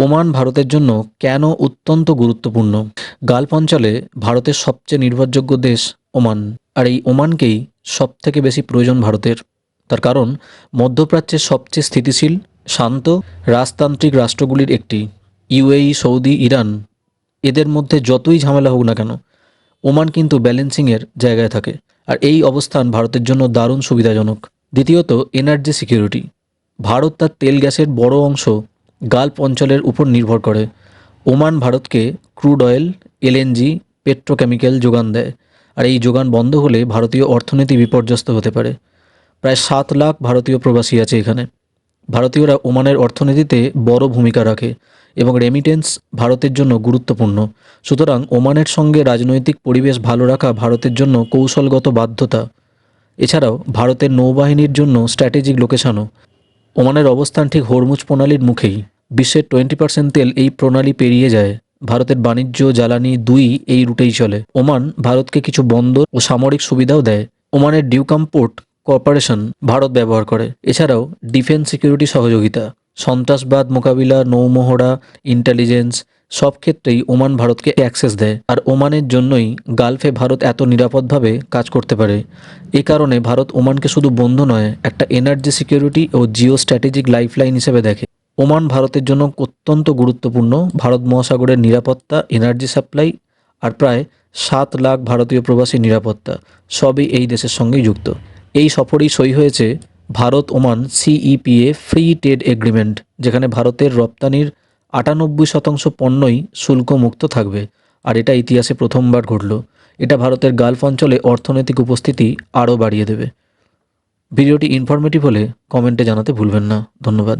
Oman ভারতের জন্য কেন অত্যন্ত গুরুত্বপূর্ণ? গালফ অঞ্চলে ভারতের সবচেয়ে নির্ভরযোগ্য দেশ ওমান, আর এই ওমানকেই সবথেকে বেশি প্রয়োজন ভারতের। তার কারণ মধ্যপ্রাচ্যের সবচেয়ে স্থিতিশীল, শান্ত, রাজতান্ত্রিক রাষ্ট্রগুলির একটি। ইউএই, সৌদি, ইরান, এদের মধ্যে যতই ঝামেলা হোক না কেন, ওমান কিন্তু ব্যালেন্সিংয়ের জায়গায় থাকে। আর এই অবস্থান ভারতের জন্য দারুণ সুবিধাজনক। দ্বিতীয়ত, এনার্জি সিকিউরিটি। ভারত তার তেল গ্যাসের বড় অংশ গালফ অঞ্চলের উপর নির্ভর করে। ওমান ভারতকে ক্রুড অয়েল, এলএনজি, পেট্রোকেমিক্যাল যোগান দেয়। আর এই যোগান বন্ধ হলে ভারতীয় অর্থনীতি বিপর্যস্ত হতে পারে। প্রায় 7 লাখ ভারতীয় প্রবাসী আছে এখানে। ভারতীয়রা ওমানের অর্থনীতিতে বড় ভূমিকা রাখে এবং রেমিটেন্স ভারতের জন্য গুরুত্বপূর্ণ। সুতরাং ওমানের সঙ্গে রাজনৈতিক পরিবেশ ভালো রাখা ভারতের জন্য কৌশলগত বাধ্যতা। এছাড়াও ভারতের নৌবাহিনীর জন্য স্ট্র্যাটেজিক লোকেশনও। ওমানের অবস্থান ঠিক হরমুজ প্রণালীর মুখেই। বিশ্বের 20% তেল এই প্রণালী পেরিয়ে যায়। ভারতের বাণিজ্য, জ্বালানি দুই এই রুটেই চলে। ওমান ভারতকে কিছু বন্দর ও সামরিক সুবিধাও দেয়। ওমানের ডিউকাম পোর্ট কর্পোরেশন ভারত ব্যবহার করে। এছাড়াও ডিফেন্স সিকিউরিটি সহযোগিতা, সন্ত্রাসবাদ মোকাবিলা, নৌমহড়া, ইন্টেলিজেন্স সব ক্ষেত্রেই ওমান ভারতকে অ্যাক্সেস দেয়। আর ওমানের জন্যই গালফে ভারত এত নিরাপদভাবে কাজ করতে পারে। এ কারণে ভারত ওমানকে শুধু বন্ধু নয়, একটা এনার্জি সিকিউরিটি ও জিও স্ট্র্যাটেজিক লাইফলাইন হিসেবে দেখে। ওমান ভারতের জন্য অত্যন্ত গুরুত্বপূর্ণ। ভারত মহাসাগরের নিরাপত্তা, এনার্জি সাপ্লাই আর প্রায় 7 লাখ ভারতীয় প্রবাসী নিরাপত্তা সবই এই দেশের সঙ্গেই যুক্ত। এই সফরেই সই হয়েছে Bharat Oman সিইপিএ free trade agreement, যেখানে ভারতের রপ্তানির 98% পণ্যই শুল্কমুক্ত থাকবে। আর এটা ইতিহাসে প্রথমবার ঘটল। এটা ভারতের গালফ অঞ্চলে অর্থনৈতিক উপস্থিতি আরও বাড়িয়ে দেবে। ভিডিওটি ইনফরমেটিভ হলে কমেন্টে জানাতে ভুলবেন না। ধন্যবাদ।